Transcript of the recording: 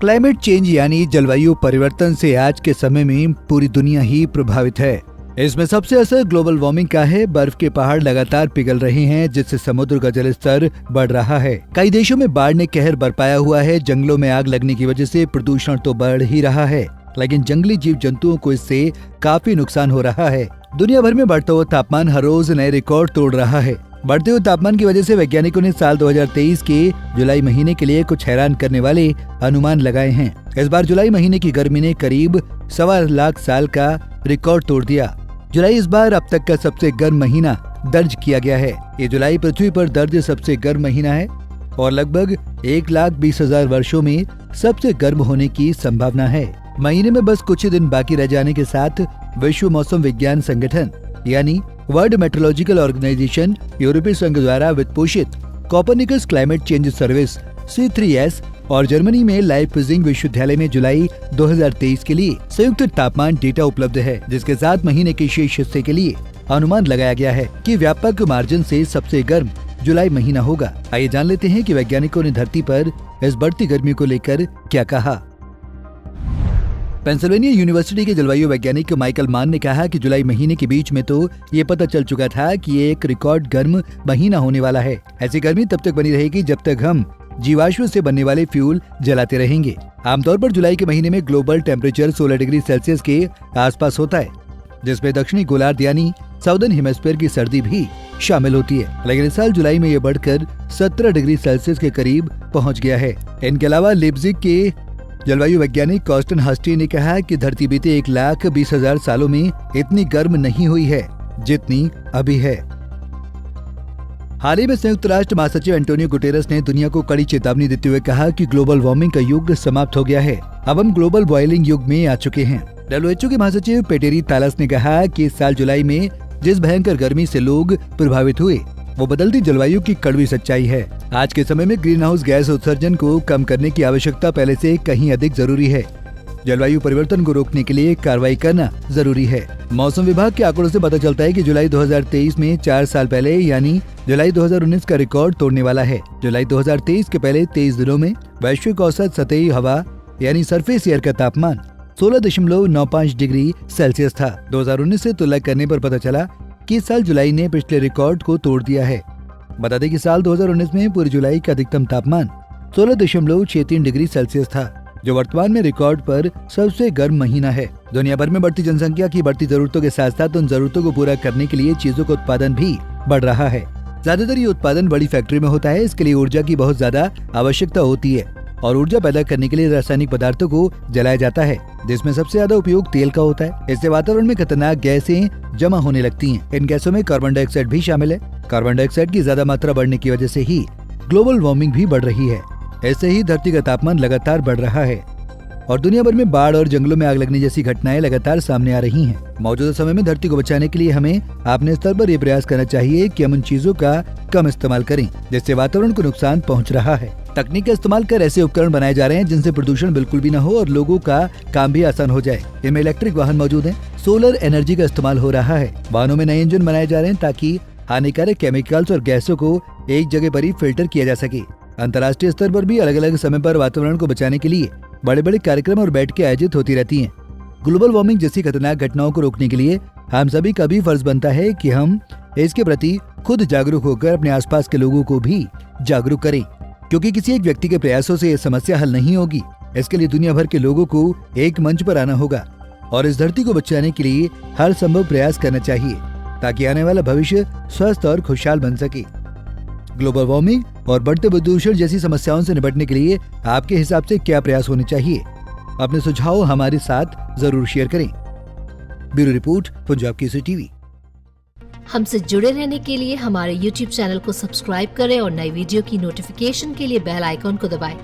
Climate change यानी जलवायु परिवर्तन से आज के समय में पूरी दुनिया ही प्रभावित है। इसमें सबसे असर ग्लोबल वार्मिंग का है। बर्फ के पहाड़ लगातार पिघल रहे हैं, जिससे समुद्र का जल स्तर बढ़ रहा है। कई देशों में बाढ़ ने कहर बरपाया हुआ है। जंगलों में आग लगने की वजह से प्रदूषण तो बढ़ ही रहा है, लेकिन जंगली जीव जंतुओं को इससे काफी नुकसान हो रहा है। दुनिया भर में बढ़ता हुआ तापमान हर रोज नए रिकॉर्ड तोड़ रहा है। बढ़ते हुए तापमान की वजह से वैज्ञानिकों ने साल 2023 के जुलाई महीने के लिए कुछ हैरान करने वाले अनुमान लगाए हैं। इस बार जुलाई महीने की गर्मी ने करीब 1.25 लाख साल का रिकॉर्ड तोड़ दिया। जुलाई इस बार अब तक का सबसे गर्म महीना दर्ज किया गया है। ये जुलाई पृथ्वी पर दर्ज सबसे गर्म महीना है और लगभग 1,20,000 वर्षों में सबसे गर्म होने की संभावना है। महीने में बस कुछ ही दिन बाकी रह जाने के साथ विश्व मौसम विज्ञान संगठन यानी वर्ल्ड मेट्रोलॉजिकल ऑर्गेनाइजेशन, यूरोपीय संघ द्वारा वित्त पोषित Copernicus climate change service C3S और जर्मनी में लाइप्जिग विश्वविद्यालय में जुलाई 2023 के लिए संयुक्त तापमान डेटा उपलब्ध है, जिसके साथ महीने के शेष हिस्से के लिए अनुमान लगाया गया है कि व्यापक मार्जिन से सबसे गर्म जुलाई महीना होगा। आइए जान लेते हैं कि वैज्ञानिकों ने धरती पर इस बढ़ती गर्मी को लेकर क्या कहा। पेंसिल्वेनिया यूनिवर्सिटी के जलवायु वैज्ञानिक माइकल मान ने कहा कि जुलाई महीने के बीच में तो ये पता चल चुका था कि ये एक रिकॉर्ड गर्म महीना होने वाला है। ऐसी गर्मी तब तक बनी रहेगी जब तक हम जीवाश्म से बनने वाले फ्यूल जलाते रहेंगे। आमतौर पर जुलाई के महीने में ग्लोबल टेम्परेचर 16 डिग्री सेल्सियस के आसपास होता है, जिसमें दक्षिणी गोलार्ध यानी साउदर्न हेमिस्फीयर की सर्दी भी शामिल होती है। लेकिन इस साल जुलाई में ये बढ़कर 17 डिग्री सेल्सियस के करीब पहुँच गया है। इनके अलावा लिप्जिग के जलवायु वैज्ञानिक कॉस्टन हस्टी ने कहा कि धरती बीते 1,20,000 सालों में इतनी गर्म नहीं हुई है जितनी अभी है। हाल ही में संयुक्त राष्ट्र महासचिव एंटोनियो गुटेरेस ने दुनिया को कड़ी चेतावनी देते हुए कहा कि ग्लोबल वार्मिंग का युग समाप्त हो गया है। अब हम ग्लोबल बॉइलिंग युग में आ चुके हैं। WHO के महासचिव पेटेरी तालस ने कहा कि इस साल जुलाई में जिस भयंकर गर्मी से लोग प्रभावित हुए वो बदलती जलवायु की कड़वी सच्चाई है। आज के समय में ग्रीन हाउस गैस उत्सर्जन को कम करने की आवश्यकता पहले से कहीं अधिक जरूरी है। जलवायु परिवर्तन को रोकने के लिए कार्रवाई करना जरूरी है। मौसम विभाग के आंकड़ों से पता चलता है कि जुलाई 2023 में 4 साल पहले यानी जुलाई 2019 का रिकॉर्ड तोड़ने वाला है। जुलाई 2023 के पहले 23 दिनों में वैश्विक औसत सतही हवा यानी सरफेस एयर का तापमान 16.95 डिग्री सेल्सियस था। 2019 से तुलना करने पर पता चला कि इस साल जुलाई ने पिछले रिकॉर्ड को तोड़ दिया है। बता दें कि साल 2019 में पूरी जुलाई का अधिकतम तापमान 16.63 डिग्री सेल्सियस था, जो वर्तमान में रिकॉर्ड पर सबसे गर्म महीना है। दुनिया भर में बढ़ती जनसंख्या की बढ़ती जरूरतों के साथ साथ उन जरूरतों को पूरा करने के लिए चीजों का उत्पादन भी बढ़ रहा है। ज्यादातर ये उत्पादन बड़ी फैक्ट्री में होता है। इसके लिए ऊर्जा की बहुत ज्यादा आवश्यकता होती है और ऊर्जा पैदा करने के लिए रासायनिक पदार्थों को जलाया जाता है, जिसमें सबसे ज्यादा उपयोग तेल का होता है। इससे वातावरण में खतरनाक गैसें जमा होने लगती हैं। इन गैसों में कार्बन डाइऑक्साइड भी शामिल है। कार्बन डाइऑक्साइड की ज्यादा मात्रा बढ़ने की वजह से ही ग्लोबल वार्मिंग भी बढ़ रही है। ऐसे ही धरती का तापमान लगातार बढ़ रहा है और दुनिया भर में बाढ़ और जंगलों में आग लगने जैसी घटनाएं लगातार सामने आ रही हैं। मौजूदा समय में धरती को बचाने के लिए हमें अपने स्तर पर ये प्रयास करना चाहिए कि हम उन चीजों का कम इस्तेमाल करें जिससे वातावरण को नुकसान पहुंच रहा है। तकनीक का इस्तेमाल कर ऐसे उपकरण बनाए जा रहे हैं जिनसे प्रदूषण बिल्कुल भी न हो और लोगों का काम भी आसान हो जाए। इनमें इलेक्ट्रिक वाहन मौजूद हैं। सोलर एनर्जी का इस्तेमाल हो रहा है। वाहनों में नए इंजन बनाए जा रहे हैं ताकि हानिकारक केमिकल्स और गैसों को एक जगह पर ही फिल्टर किया जा सके। अंतर्राष्ट्रीय स्तर पर भी अलग अलग समय पर वातावरण को बचाने के लिए बड़े बड़े कार्यक्रम और बैठकें आयोजित होती रहती हैं। ग्लोबल वार्मिंग जैसी खतरनाक घटनाओं को रोकने के लिए हम सभी का भी फर्ज बनता है कि हम इसके प्रति खुद जागरूक होकर अपने आसपास के लोगों को भी जागरूक करें, क्योंकि किसी एक व्यक्ति के प्रयासों से ये समस्या हल नहीं होगी। इसके लिए दुनिया भर के लोगों को एक मंच पर आना होगा और इस धरती को बचाने के लिए हर संभव प्रयास करना चाहिए ताकि आने वाला भविष्य स्वस्थ और खुशहाल बन सके। ग्लोबल वार्मिंग और बढ़ते प्रदूषण जैसी समस्याओं से निपटने के लिए आपके हिसाब से क्या प्रयास होने चाहिए? अपने सुझाव हमारे साथ जरूर शेयर करें। Bureau report, Punjab Kesari TV. हमसे जुड़े रहने के लिए हमारे YouTube चैनल को सब्सक्राइब करें और नई वीडियो की नोटिफिकेशन के लिए बेल आइकॉन को दबाएं।